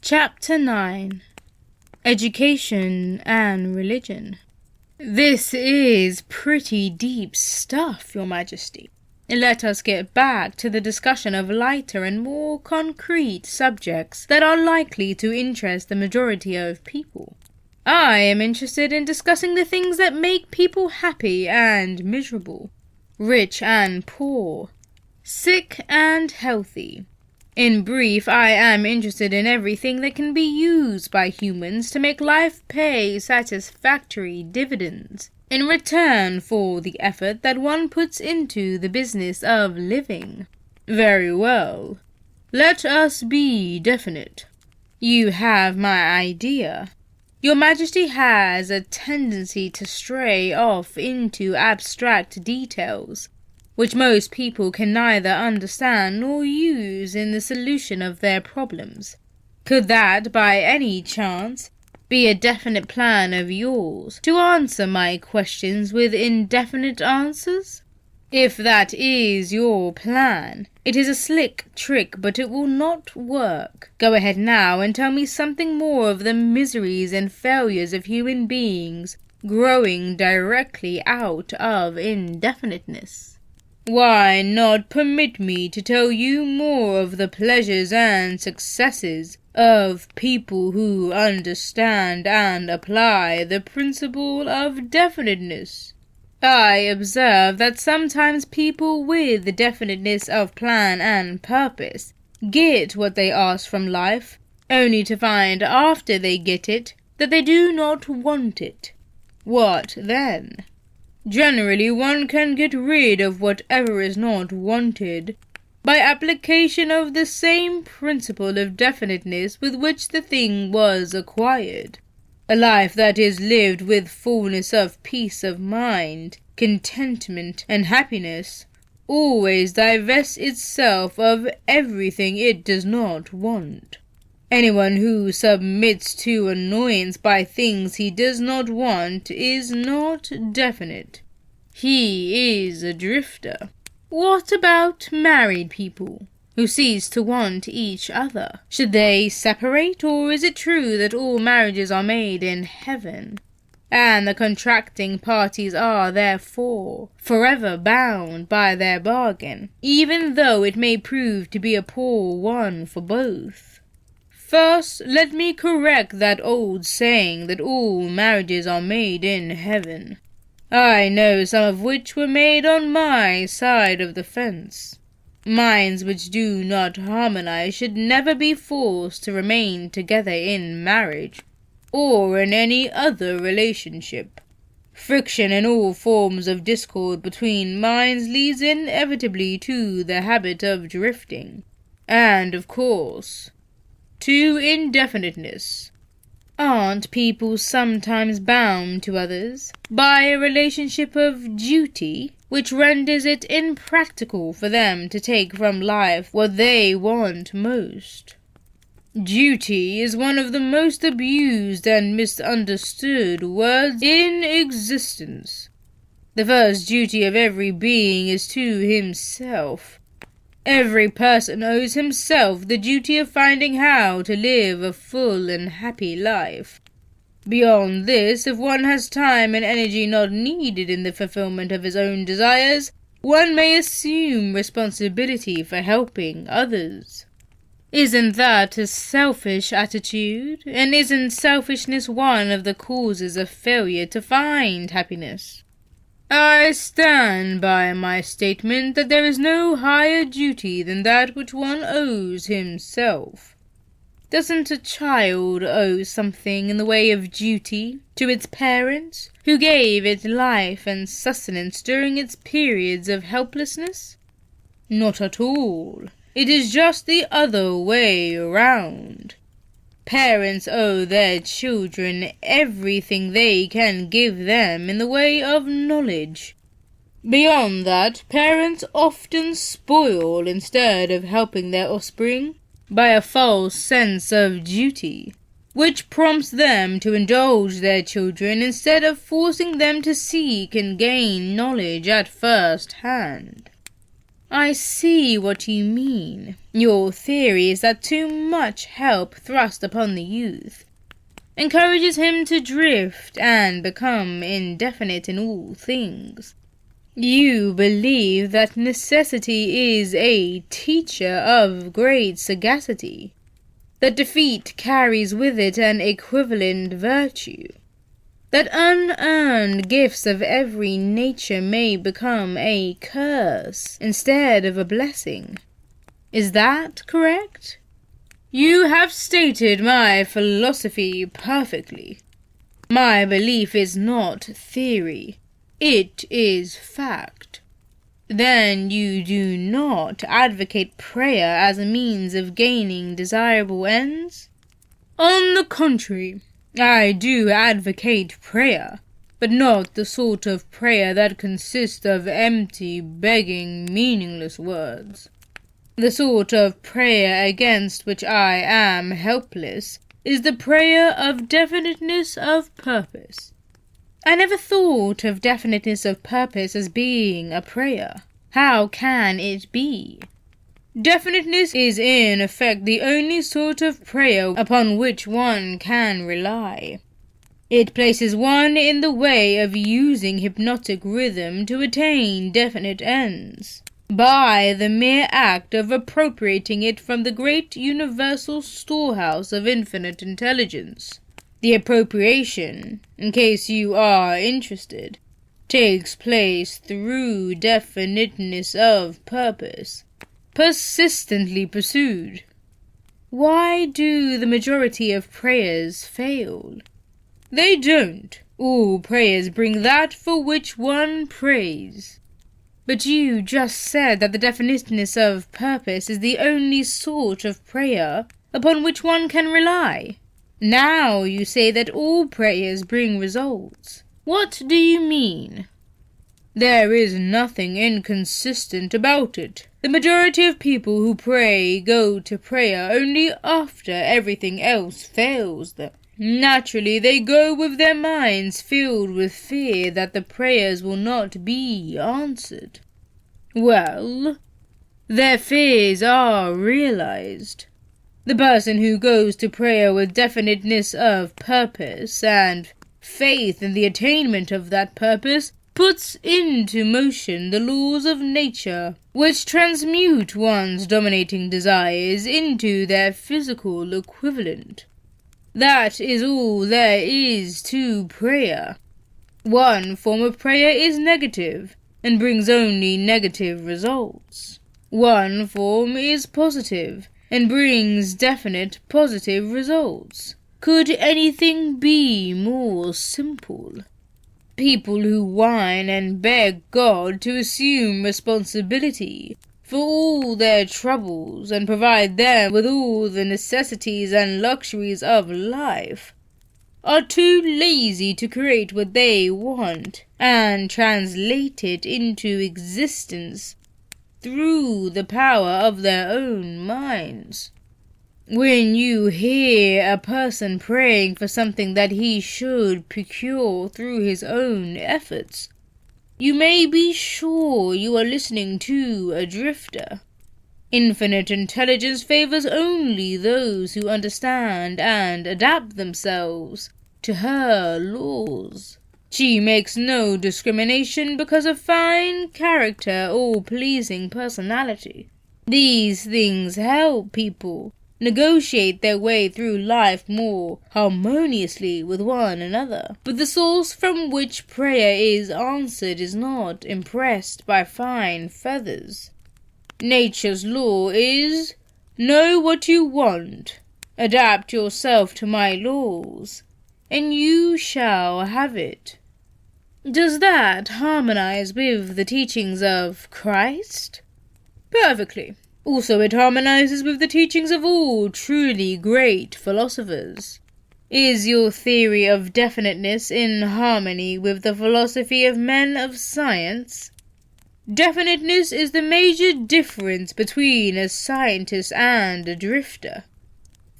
Chapter 9. Education and Religion. This is pretty deep stuff, Your Majesty. Let us get back to the discussion of lighter and more concrete subjects that are likely to interest the majority of people. I am interested in discussing the things that make people happy and miserable, rich and poor, sick and healthy. In brief, I am interested in everything that can be used by humans to make life pay satisfactory dividends in return for the effort that one puts into the business of living. Very well. Let us be definite. You have my idea. Your Majesty has a tendency to stray off into abstract details, which most people can neither understand nor use in the solution of their problems. Could that, by any chance, be a definite plan of yours, to answer my questions with indefinite answers? If that is your plan, it is a slick trick, but it will not work. Go ahead now and tell me something more of the miseries and failures of human beings growing directly out of indefiniteness. Why not permit me to tell you more of the pleasures and successes of people who understand and apply the principle of definiteness? I observe that sometimes people with definiteness of plan and purpose get what they ask from life, only to find after they get it that they do not want it. What then? Generally, one can get rid of whatever is not wanted by application of the same principle of definiteness with which the thing was acquired. A life that is lived with fullness of peace of mind, contentment, and happiness always divests itself of everything it does not want. Anyone who submits to annoyance by things he does not want is not definite. He is a drifter. What about married people who cease to want each other? Should they separate, or is it true that all marriages are made in heaven, and the contracting parties are therefore forever bound by their bargain, even though it may prove to be a poor one for both? First, let me correct that old saying that all marriages are made in heaven. I know some of which were made on my side of the fence. Minds which do not harmonize should never be forced to remain together in marriage, or in any other relationship. Friction and all forms of discord between minds leads inevitably to the habit of drifting, and, of course, to indefiniteness. Aren't people sometimes bound to others by a relationship of duty, which renders it impractical for them to take from life what they want most? Duty is one of the most abused and misunderstood words in existence. The first duty of every being is to himself. Every person owes himself the duty of finding how to live a full and happy life. Beyond this, if one has time and energy not needed in the fulfillment of his own desires, one may assume responsibility for helping others. Isn't that a selfish attitude? And isn't selfishness one of the causes of failure to find happiness? I stand by my statement that there is no higher duty than that which one owes himself. Doesn't a child owe something in the way of duty to its parents, who gave it life and sustenance during its periods of helplessness? Not at all. It is just the other way around. Parents owe their children everything they can give them in the way of knowledge. Beyond that, parents often spoil instead of helping their offspring by a false sense of duty, which prompts them to indulge their children instead of forcing them to seek and gain knowledge at first hand. I see what you mean. Your theory is that too much help thrust upon the youth encourages him to drift and become indefinite in all things. You believe that necessity is a teacher of great sagacity, that defeat carries with it an equivalent virtue, that unearned gifts of every nature may become a curse instead of a blessing. Is that correct? You have stated my philosophy perfectly. My belief is not theory. It is fact. Then you do not advocate prayer as a means of gaining desirable ends? On the contrary, I do advocate prayer, but not the sort of prayer that consists of empty, begging, meaningless words. The sort of prayer against which I am helpless is the prayer of definiteness of purpose. I never thought of definiteness of purpose as being a prayer. How can it be? Definiteness is in effect the only sort of prayer upon which one can rely. It places one in the way of using hypnotic rhythm to attain definite ends, by the mere act of appropriating it from the great universal storehouse of infinite intelligence. The appropriation, in case you are interested, takes place through definiteness of purpose, persistently pursued. Why do the majority of prayers fail? They don't. All prayers bring that for which one prays. But you just said that the definiteness of purpose is the only sort of prayer upon which one can rely. Now you say that all prayers bring results. What do you mean? There is nothing inconsistent about it. The majority of people who pray go to prayer only after everything else fails them. Naturally, they go with their minds filled with fear that the prayers will not be answered. Well, their fears are realized. The person who goes to prayer with definiteness of purpose and faith in the attainment of that purpose puts into motion the laws of nature, which transmute one's dominating desires into their physical equivalent. That is all there is to prayer. One form of prayer is negative, and brings only negative results. One form is positive, and brings definite positive results. Could anything be more simple? People who whine and beg God to assume responsibility for all their troubles and provide them with all the necessities and luxuries of life are too lazy to create what they want and translate it into existence through the power of their own minds. When you hear a person praying for something that he should procure through his own efforts, you may be sure you are listening to a drifter. Infinite intelligence favors only those who understand and adapt themselves to her laws. She makes no discrimination because of fine character or pleasing personality. These things help people negotiate their way through life more harmoniously with one another. But the source from which prayer is answered is not impressed by fine feathers. Nature's law is, know what you want, adapt yourself to my laws, and you shall have it. Does that harmonize with the teachings of Christ? Perfectly. Also, it harmonizes with the teachings of all truly great philosophers. Is your theory of definiteness in harmony with the philosophy of men of science? Definiteness is the major difference between a scientist and a drifter.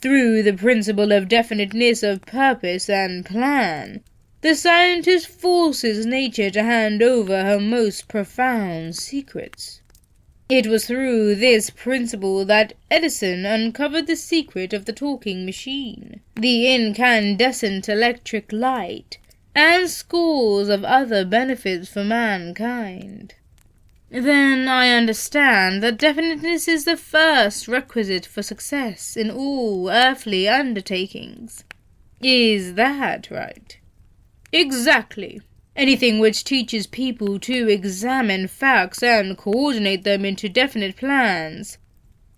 Through the principle of definiteness of purpose and plan, the scientist forces nature to hand over her most profound secrets. It was through this principle that Edison uncovered the secret of the talking machine, the incandescent electric light, and scores of other benefits for mankind. Then I understand that definiteness is the first requisite for success in all earthly undertakings. Is that right? Exactly. Anything which teaches people to examine facts and coordinate them into definite plans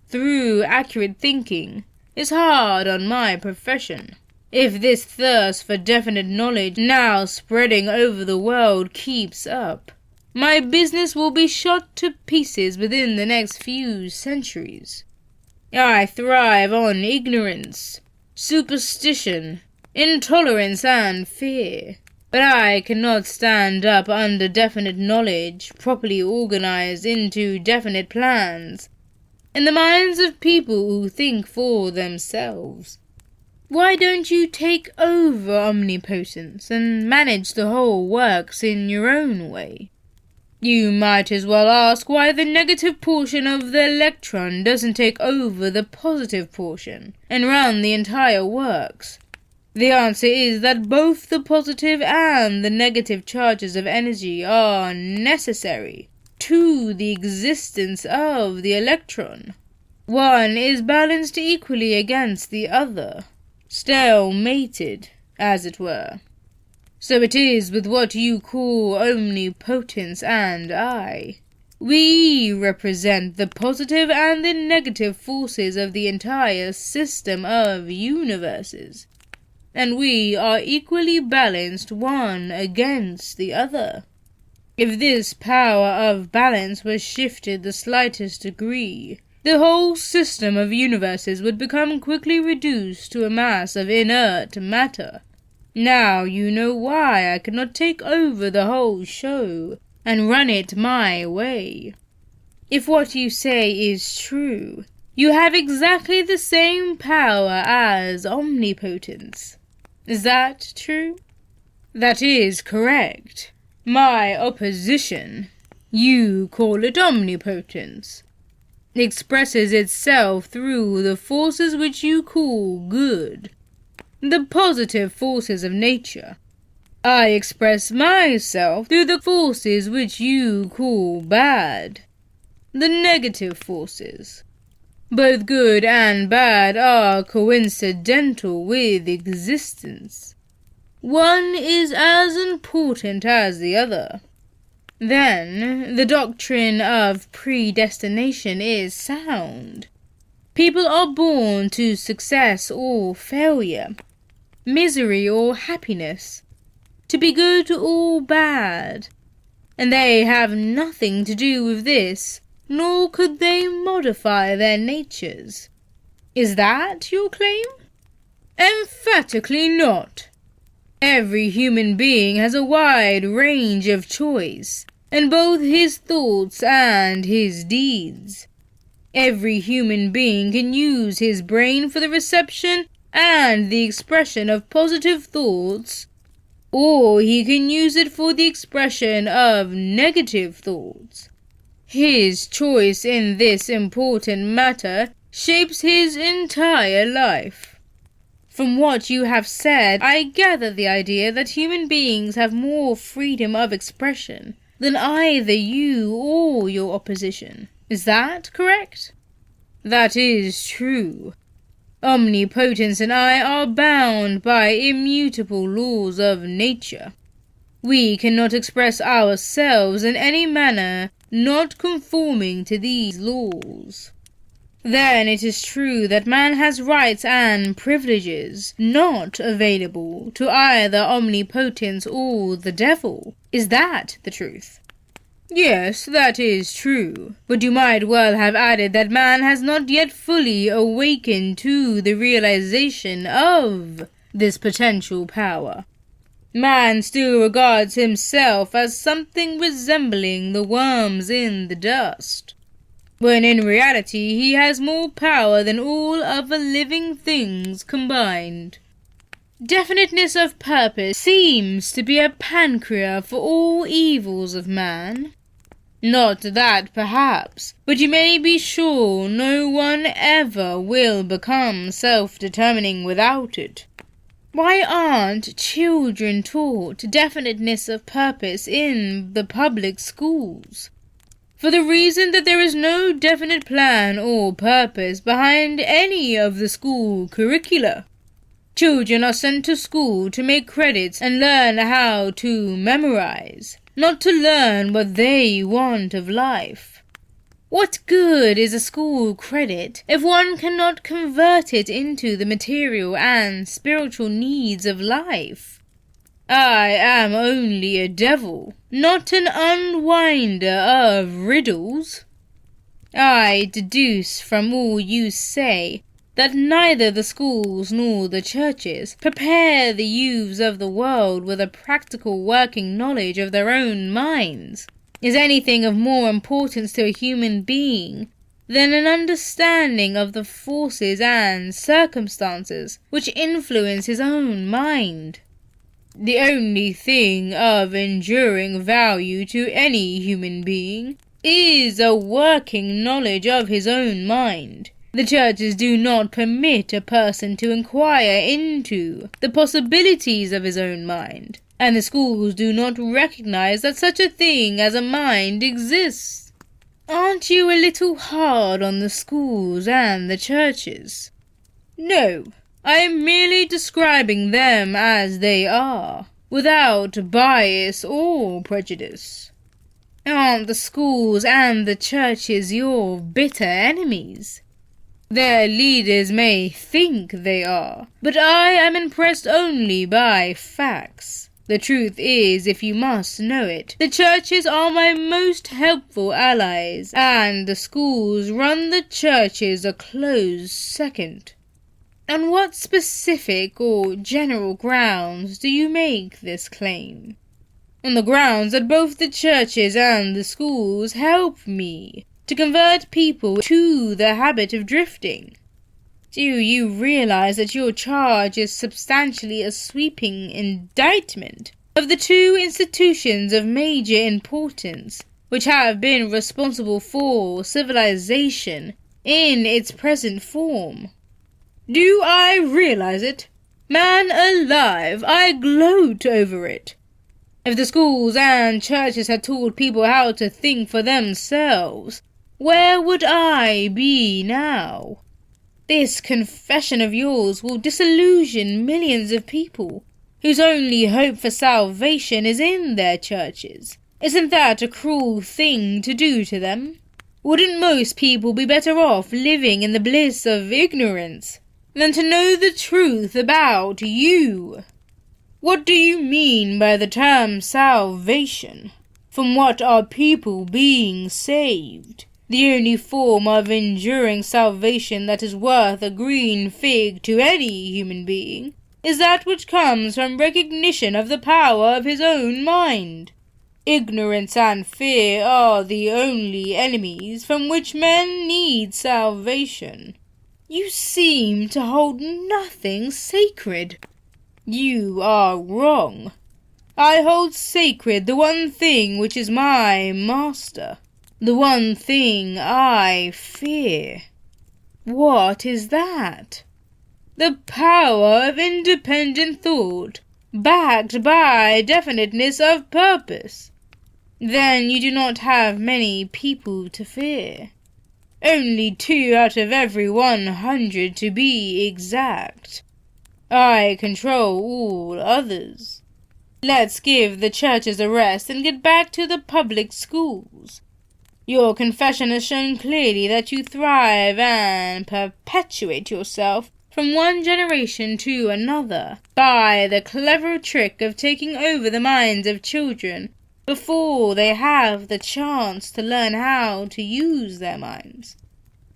through accurate thinking is hard on my profession. If this thirst for definite knowledge now spreading over the world keeps up, my business will be shot to pieces within the next few centuries. I thrive on ignorance, superstition, intolerance, and fear. But I cannot stand up under definite knowledge, properly organized into definite plans, in the minds of people who think for themselves. Why don't you take over omnipotence and manage the whole works in your own way? You might as well ask why the negative portion of the electron doesn't take over the positive portion and run the entire works. The answer is that both the positive and the negative charges of energy are necessary to the existence of the electron. One is balanced equally against the other, stalemated, as it were. So it is with what you call omnipotence and I. We represent the positive and the negative forces of the entire system of universes, and we are equally balanced one against the other. If this power of balance was shifted the slightest degree, the whole system of universes would become quickly reduced to a mass of inert matter. Now you know why I cannot take over the whole show and run it my way. If what you say is true, you have exactly the same power as omnipotence. Is that true? That is correct. My opposition, you call it omnipotence, expresses itself through the forces which you call good, the positive forces of nature. I express myself through the forces which you call bad, the negative forces. Both good and bad are coincidental with existence. One is as important as the other. Then, the doctrine of predestination is sound. People are born to success or failure, misery or happiness, to be good or bad, and they have nothing to do with this, nor could they modify their natures. Is that your claim? Emphatically not. Every human being has a wide range of choice in both his thoughts and his deeds. Every human being can use his brain for the reception and the expression of positive thoughts, or he can use it for the expression of negative thoughts. His choice in this important matter shapes his entire life. From what you have said, I gather the idea that human beings have more freedom of expression than either you or your opposition. Is that correct? That is true. Omnipotence and I are bound by immutable laws of nature. We cannot express ourselves in any manner not conforming to these laws. Then it is true that man has rights and privileges not available to either omnipotence or the devil. Is that the truth? Yes, that is true, but you might well have added that man has not yet fully awakened to the realization of this potential power. Man still regards himself as something resembling the worms in the dust, when in reality he has more power than all other living things combined. Definiteness of purpose seems to be a panacea for all evils of man. Not that, perhaps, but you may be sure no one ever will become self-determining without it. Why aren't children taught definiteness of purpose in the public schools? For the reason that there is no definite plan or purpose behind any of the school curricula. Children are sent to school to make credits and learn how to memorize, not to learn what they want of life. What good is a school credit if one cannot convert it into the material and spiritual needs of life? I am only a devil, not an unwinder of riddles. I deduce from all you say that neither the schools nor the churches prepare the youths of the world with a practical working knowledge of their own minds. Is anything of more importance to a human being than an understanding of the forces and circumstances which influence his own mind? The only thing of enduring value to any human being is a working knowledge of his own mind. The churches do not permit a person to inquire into the possibilities of his own mind, and the schools do not recognize that such a thing as a mind exists. Aren't you a little hard on the schools and the churches? No, I am merely describing them as they are, without bias or prejudice. Aren't the schools and the churches your bitter enemies? Their leaders may think they are, but I am impressed only by facts. The truth is, if you must know it, the churches are my most helpful allies, and the schools run the churches a close second. On what specific or general grounds do you make this claim? On the grounds that both the churches and the schools help me to convert people to the habit of drifting. Do you realize that your charge is substantially a sweeping indictment of the two institutions of major importance which have been responsible for civilization in its present form? Do I realize it? Man alive, I gloat over it. If the schools and churches had taught people how to think for themselves, where would I be now? This confession of yours will disillusion millions of people whose only hope for salvation is in their churches. Isn't that a cruel thing to do to them? Wouldn't most people be better off living in the bliss of ignorance than to know the truth about you? What do you mean by the term salvation? From what are people being saved? The only form of enduring salvation that is worth a green fig to any human being is that which comes from recognition of the power of his own mind. Ignorance and fear are the only enemies from which men need salvation. You seem to hold nothing sacred. You are wrong. I hold sacred the one thing which is my master. The one thing I fear. What is that? The power of independent thought, backed by definiteness of purpose. Then you do not have many people to fear. Only 2 out of every 100 to be exact. I control all others. Let's give the churches a rest and get back to the public schools. Your confession has shown clearly that you thrive and perpetuate yourself from one generation to another by the clever trick of taking over the minds of children before they have the chance to learn how to use their minds.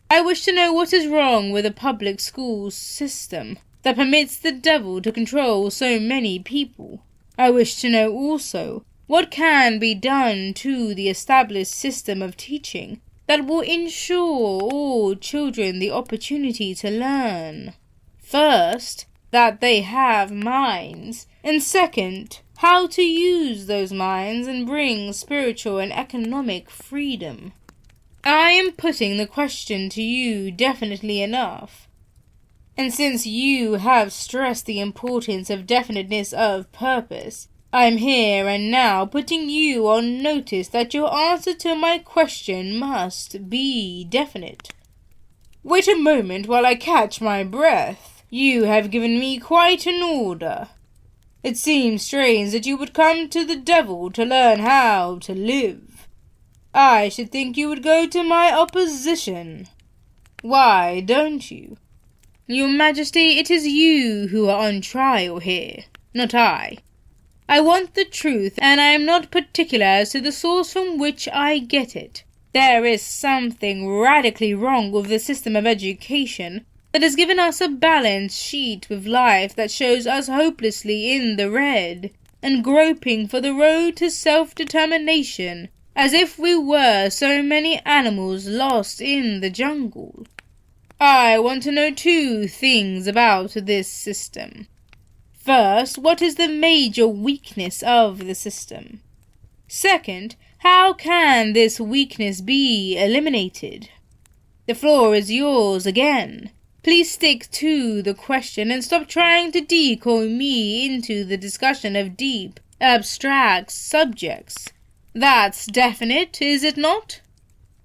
I wish to know what is wrong with a public school system that permits the devil to control so many people. I wish to know also what can be done to the established system of teaching that will ensure all children the opportunity to learn. First, that they have minds, and second, how to use those minds and bring spiritual and economic freedom. I am putting the question to you definitely enough. And since you have stressed the importance of definiteness of purpose, I am here and now putting you on notice that your answer to my question must be definite. Wait a moment while I catch my breath. You have given me quite an order. It seems strange that you would come to the devil to learn how to live. I should think you would go to my opposition. Why don't you? Your Majesty, it is you who are on trial here, not I. I want the truth, and I am not particular as to the source from which I get it. There is something radically wrong with the system of education that has given us a balance sheet with life that shows us hopelessly in the red, and groping for the road to self-determination, as if we were so many animals lost in the jungle. I want to know two things about this system. First, what is the major weakness of the system? Second, how can this weakness be eliminated? The floor is yours again. Please stick to the question and stop trying to decoy me into the discussion of deep, abstract subjects. That's definite, is it not?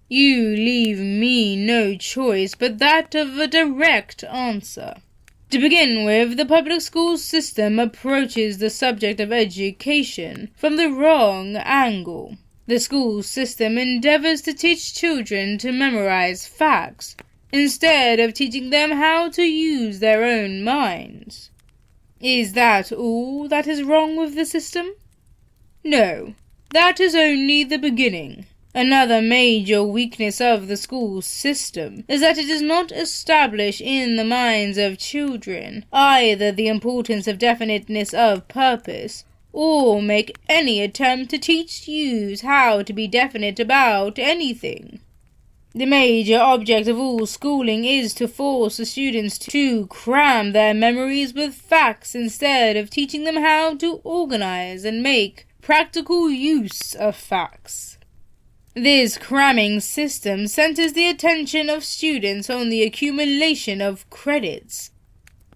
You leave me no choice but that of a direct answer. To begin with, the public school system approaches the subject of education from the wrong angle. The school system endeavors to teach children to memorize facts, instead of teaching them how to use their own minds. Is that all that is wrong with the system? No, that is only the beginning. Another major weakness of the school system is that it does not establish in the minds of children either the importance of definiteness of purpose, or make any attempt to teach youths how to be definite about anything. The major object of all schooling is to force the students to cram their memories with facts instead of teaching them how to organize and make practical use of facts. This cramming system centers the attention of students on the accumulation of credits,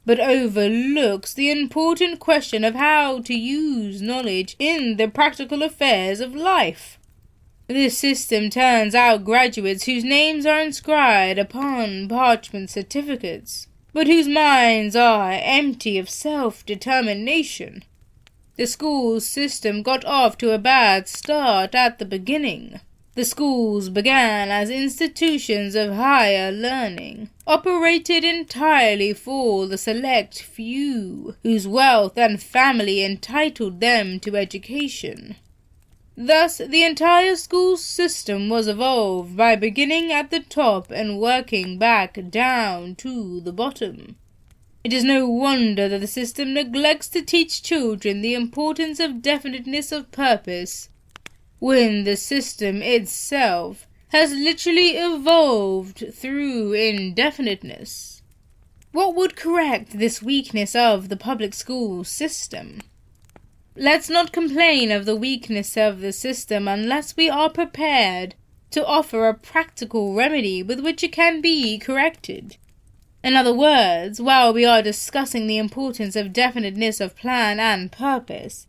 but overlooks the important question of how to use knowledge in the practical affairs of life. This system turns out graduates whose names are inscribed upon parchment certificates, but whose minds are empty of self-determination. The school system got off to a bad start at the beginning. The schools began as institutions of higher learning, operated entirely for the select few, whose wealth and family entitled them to education. Thus, the entire school system was evolved by beginning at the top and working back down to the bottom. It is no wonder that the system neglects to teach children the importance of definiteness of purpose, when the system itself has literally evolved through indefiniteness. What would correct this weakness of the public school system? Let's not complain of the weakness of the system unless we are prepared to offer a practical remedy with which it can be corrected. In other words, while we are discussing the importance of definiteness of plan and purpose,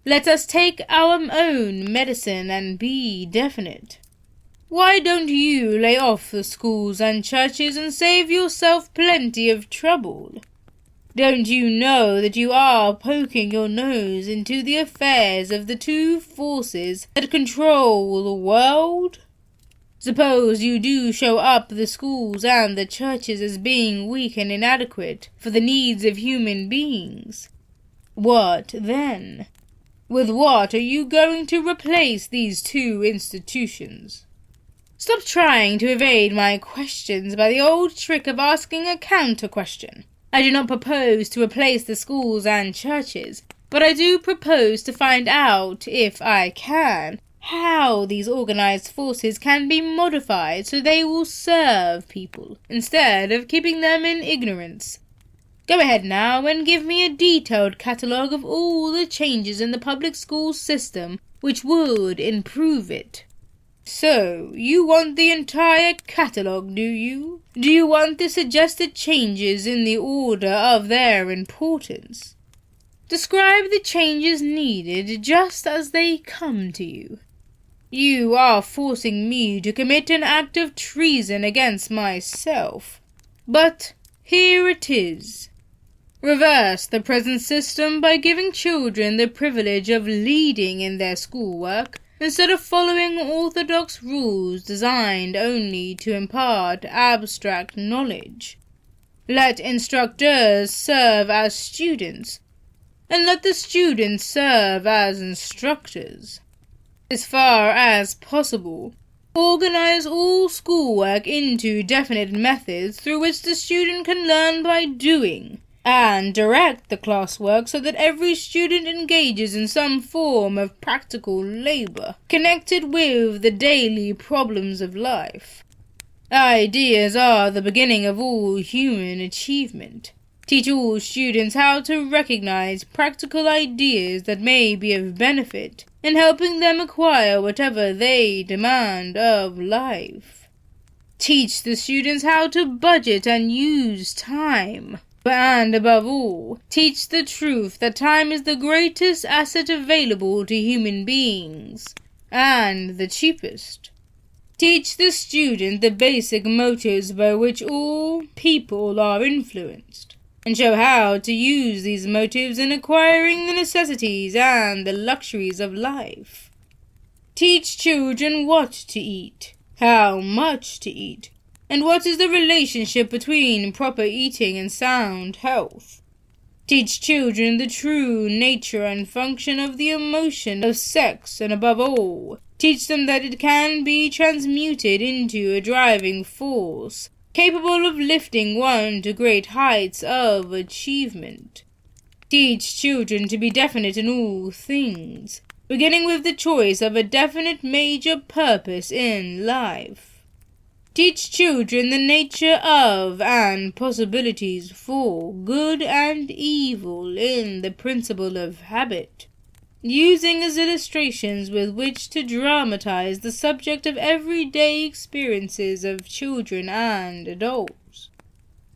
let us take our own medicine and be definite. Why don't you lay off the schools and churches and save yourself plenty of trouble? Don't you know that you are poking your nose into the affairs of the two forces that control the world? Suppose you do show up the schools and the churches as being weak and inadequate for the needs of human beings. What then? With what are you going to replace these two institutions? Stop trying to evade my questions by the old trick of asking a counter-question. I do not propose to replace the schools and churches, but I do propose to find out, if I can, how these organized forces can be modified so they will serve people, instead of keeping them in ignorance. Go ahead now and give me a detailed catalogue of all the changes in the public school system which would improve it. So, you want the entire catalogue, do you? Do you want the suggested changes in the order of their importance? Describe the changes needed just as they come to you. You are forcing me to commit an act of treason against myself. But here it is. Reverse the present system by giving children the privilege of leading in their schoolwork, instead of following orthodox rules designed only to impart abstract knowledge. Let instructors serve as students, and let the students serve as instructors. As far as possible, organize all schoolwork into definite methods through which the student can learn by doing, and direct the classwork so that every student engages in some form of practical labour connected with the daily problems of life. Ideas are the beginning of all human achievement. Teach all students how to recognize practical ideas that may be of benefit in helping them acquire whatever they demand of life. Teach the students how to budget and use time. And above all, teach the truth that time is the greatest asset available to human beings, and the cheapest. Teach the student the basic motives by which all people are influenced, and show how to use these motives in acquiring the necessities and the luxuries of life. Teach children what to eat, how much to eat, and what is the relationship between proper eating and sound health. Teach children the true nature and function of the emotion of sex, and above all, teach them that it can be transmuted into a driving force, capable of lifting one to great heights of achievement. Teach children to be definite in all things, beginning with the choice of a definite major purpose in life. Teach children the nature of and possibilities for good and evil in the principle of habit, using as illustrations with which to dramatize the subject of everyday experiences of children and adults.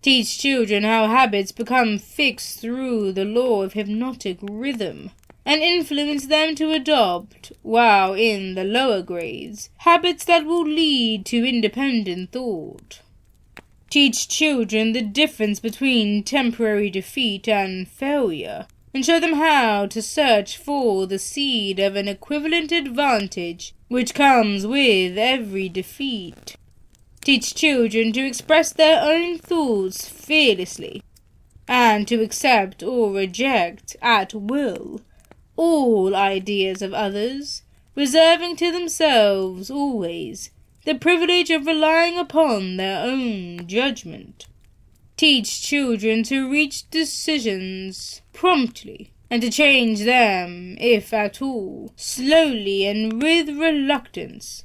Teach children how habits become fixed through the law of hypnotic rhythm, and influence them to adopt, while in the lower grades, habits that will lead to independent thought. Teach children the difference between temporary defeat and failure, and show them how to search for the seed of an equivalent advantage which comes with every defeat. Teach children to express their own thoughts fearlessly, and to accept or reject at will all ideas of others, reserving to themselves always the privilege of relying upon their own judgment. Teach children to reach decisions promptly, and to change them, if at all, slowly and with reluctance,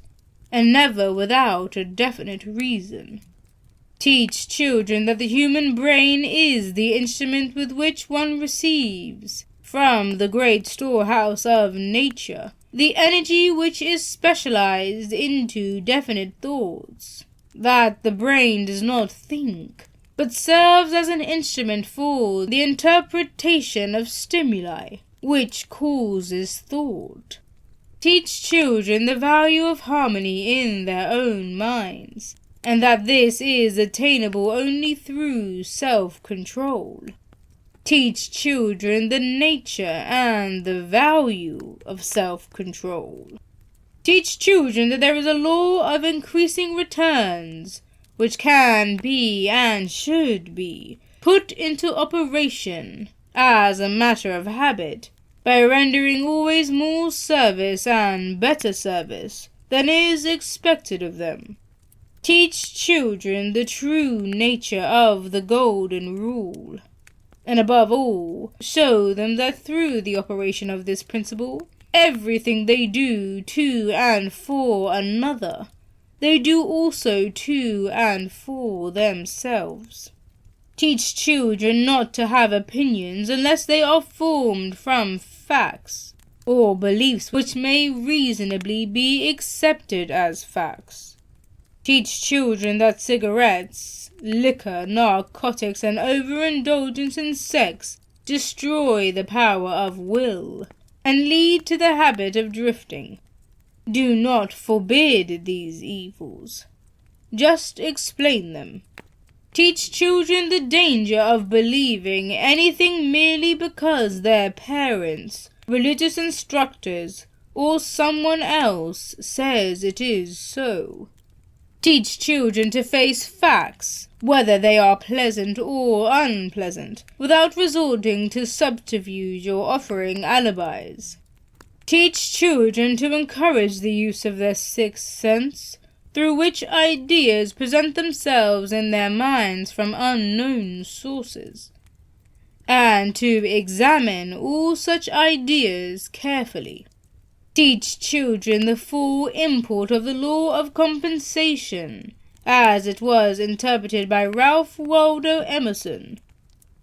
and never without a definite reason. Teach children that the human brain is the instrument with which one receives, from the great storehouse of nature, the energy which is specialized into definite thoughts, that the brain does not think, but serves as an instrument for the interpretation of stimuli, which causes thought. Teach children the value of harmony in their own minds, and that this is attainable only through self-control. Teach children the nature and the value of self-control. Teach children that there is a law of increasing returns, which can be and should be put into operation as a matter of habit, by rendering always more service and better service than is expected of them. Teach children the true nature of the golden rule, and above all, show them that through the operation of this principle, everything they do to and for another, they do also to and for themselves. Teach children not to have opinions unless they are formed from facts, or beliefs which may reasonably be accepted as facts. Teach children that cigarettes, liquor, narcotics, and overindulgence in sex destroy the power of will and lead to the habit of drifting. Do not forbid these evils. Just explain them. Teach children the danger of believing anything merely because their parents, religious instructors, or someone else says it is so. Teach children to face facts, whether they are pleasant or unpleasant, without resorting to subterfuge or offering alibis. Teach children to encourage the use of their sixth sense, through which ideas present themselves in their minds from unknown sources, and to examine all such ideas carefully. Teach children the full import of the law of compensation, as it was interpreted by Ralph Waldo Emerson,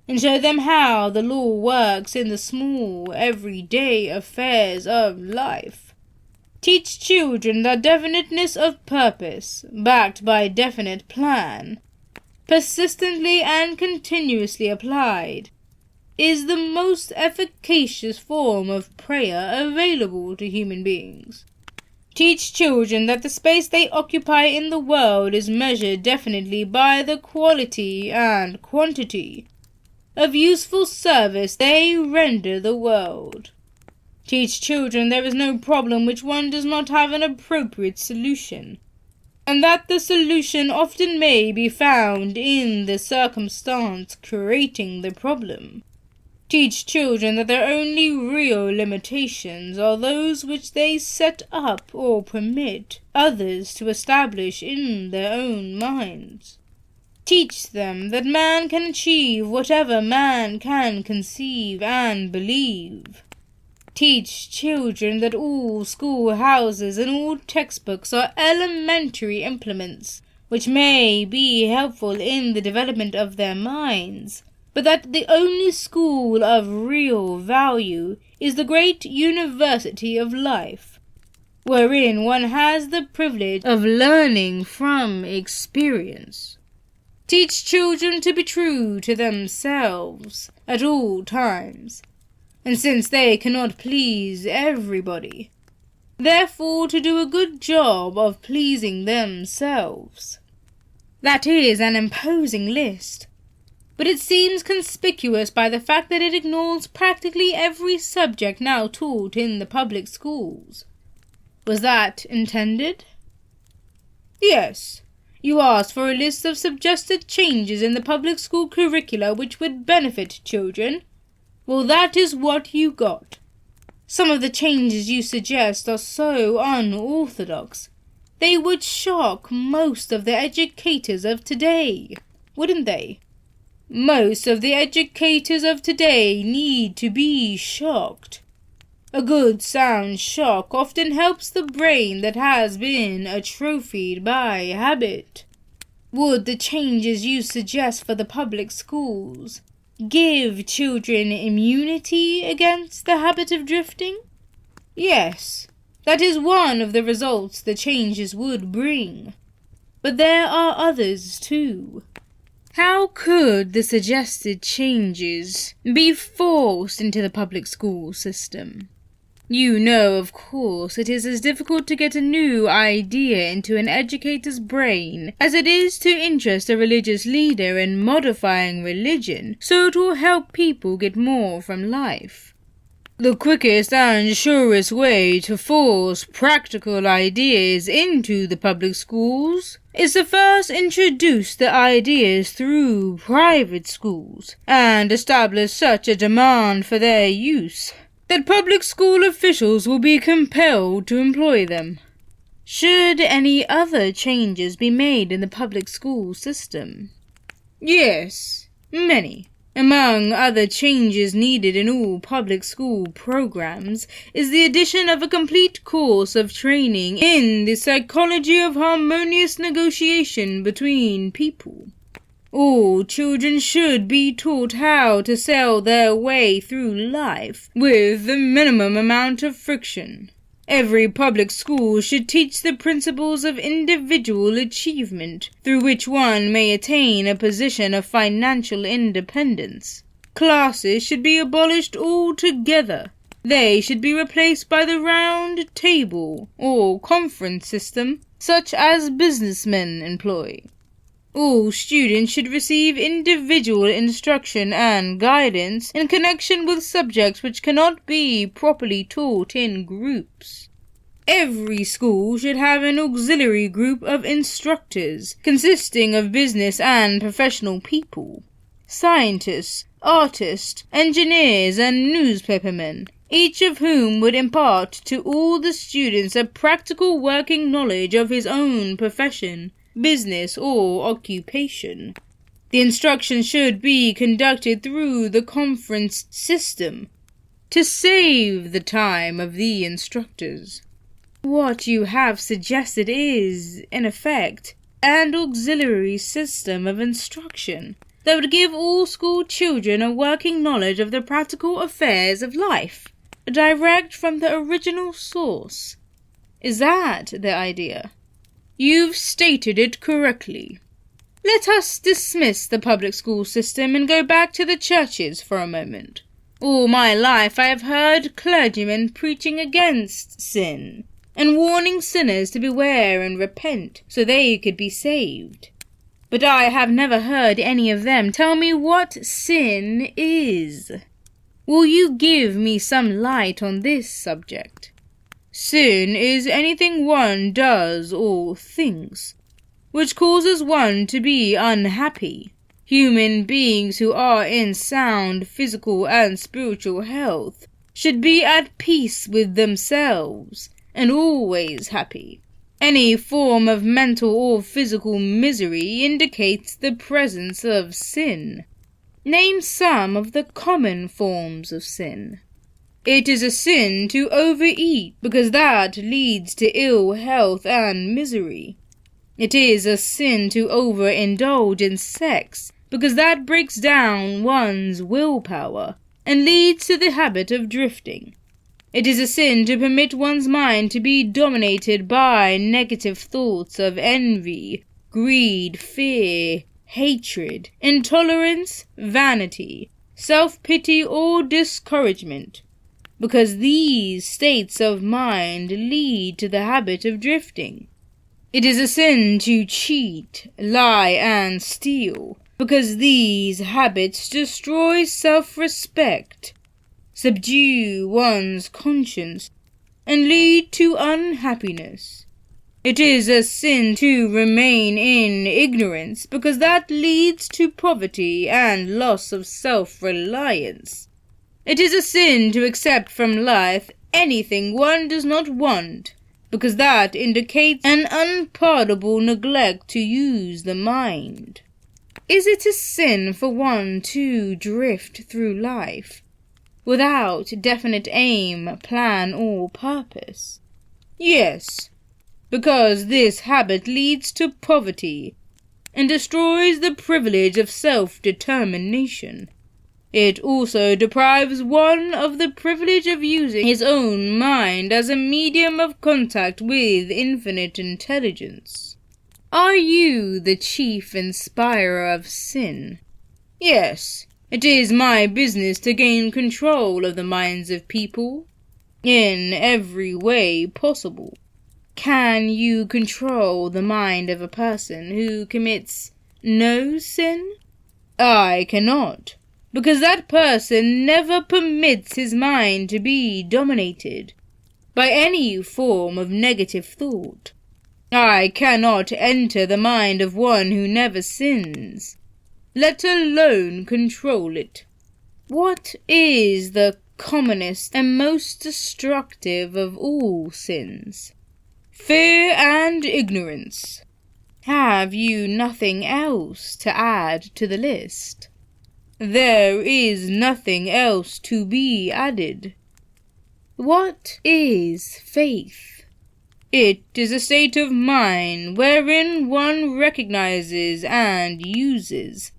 and show them how the law works in the small, everyday affairs of life. Teach children that definiteness of purpose, backed by definite plan, persistently and continuously applied, is the most efficacious form of prayer available to human beings. Teach children that the space they occupy in the world is measured definitely by the quality and quantity of useful service they render the world. Teach children there is no problem which one does not have an appropriate solution, and that the solution often may be found in the circumstance creating the problem. Teach children that their only real limitations are those which they set up or permit others to establish in their own minds. Teach them that man can achieve whatever man can conceive and believe. Teach children that all schoolhouses and all textbooks are elementary implements which may be helpful in the development of their minds, but that the only school of real value is the great university of life, wherein one has the privilege of learning from experience. Teach children to be true to themselves at all times, and since they cannot please everybody, therefore to do a good job of pleasing themselves. That is an imposing list, but it seems conspicuous by the fact that it ignores practically every subject now taught in the public schools. Was that intended? Yes. You asked for a list of suggested changes in the public school curricula which would benefit children. Well, that is what you got. Some of the changes you suggest are so unorthodox, they would shock most of the educators of today, wouldn't they? Most of the educators of today need to be shocked. A good sound shock often helps the brain that has been atrophied by habit. Would the changes you suggest for the public schools give children immunity against the habit of drifting? Yes, that is one of the results the changes would bring. But there are others too. How could the suggested changes be forced into the public school system? You know, of course, it is as difficult to get a new idea into an educator's brain as it is to interest a religious leader in modifying religion so it will help people get more from life. The quickest and surest way to force practical ideas into the public schools is to first introduce the ideas through private schools and establish such a demand for their use that public school officials will be compelled to employ them. Should any other changes be made in the public school system? Yes, many. Among other changes needed in all public school programs is the addition of a complete course of training in the psychology of harmonious negotiation between people. All children should be taught how to sail their way through life with the minimum amount of friction. Every public school should teach the principles of individual achievement, through which one may attain a position of financial independence. Classes should be abolished altogether. They should be replaced by the round table or conference system, such as businessmen employ. All students should receive individual instruction and guidance in connection with subjects which cannot be properly taught in groups. Every school should have an auxiliary group of instructors consisting of business and professional people, scientists, artists, engineers, and newspapermen, each of whom would impart to all the students a practical working knowledge of his own profession, business, or occupation. The instruction should be conducted through the conference system to save the time of the instructors. What you have suggested is, in effect, an auxiliary system of instruction that would give all school children a working knowledge of the practical affairs of life, direct from the original source. Is that the idea? You've stated it correctly. Let us dismiss the public school system and go back to the churches for a moment. All my life I have heard clergymen preaching against sin and warning sinners to beware and repent so they could be saved. But I have never heard any of them tell me what sin is. Will you give me some light on this subject? Sin is anything one does or thinks which causes one to be unhappy. Human beings who are in sound physical and spiritual health should be at peace with themselves and always happy. Any form of mental or physical misery indicates the presence of sin. Name some of the common forms of sin. It is a sin to overeat because that leads to ill health and misery. It is a sin to overindulge in sex because that breaks down one's willpower and leads to the habit of drifting. It is a sin to permit one's mind to be dominated by negative thoughts of envy, greed, fear, hatred, intolerance, vanity, self-pity, or discouragement, because these states of mind lead to the habit of drifting. It is a sin to cheat, lie, and steal, because these habits destroy self-respect, subdue one's conscience, and lead to unhappiness. It is a sin to remain in ignorance, because that leads to poverty and loss of self-reliance. It is a sin to accept from life anything one does not want, because that indicates an unpardonable neglect to use the mind. Is it a sin for one to drift through life without definite aim, plan, or purpose? Yes, because this habit leads to poverty and destroys the privilege of self-determination. It also deprives one of the privilege of using his own mind as a medium of contact with infinite intelligence. Are you the chief inspirer of sin? Yes, it is my business to gain control of the minds of people in every way possible. Can you control the mind of a person who commits no sin? I cannot, because that person never permits his mind to be dominated by any form of negative thought. I cannot enter the mind of one who never sins, let alone control it. What is the commonest and most destructive of all sins? Fear and ignorance. Have you nothing else to add to the list? There is nothing else to be added. What is faith? It is a state of mind wherein one recognizes and uses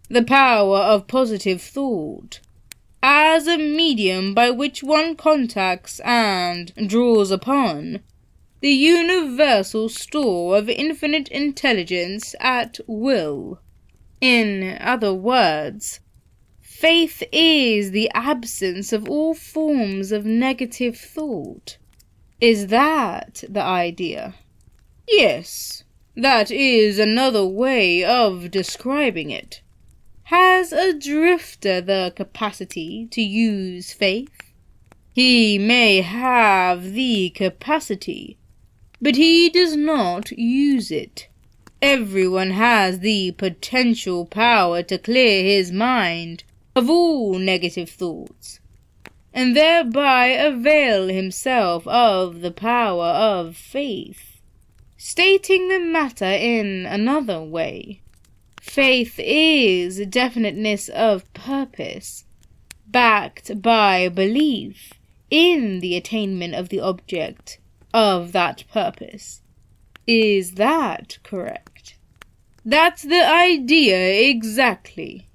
the power of positive thought as a medium by which one contacts and draws upon the universal store of infinite intelligence at will. In other words, faith is the absence of all forms of negative thought. Is that the idea? Yes, that is another way of describing it. Has a drifter the capacity to use faith? He may have the capacity, but he does not use it. Everyone has the potential power to clear his mind of all negative thoughts, and thereby avail himself of the power of faith. Stating the matter in another way, faith is definiteness of purpose, backed by belief in the attainment of the object of that purpose. Is that correct? That's the idea exactly.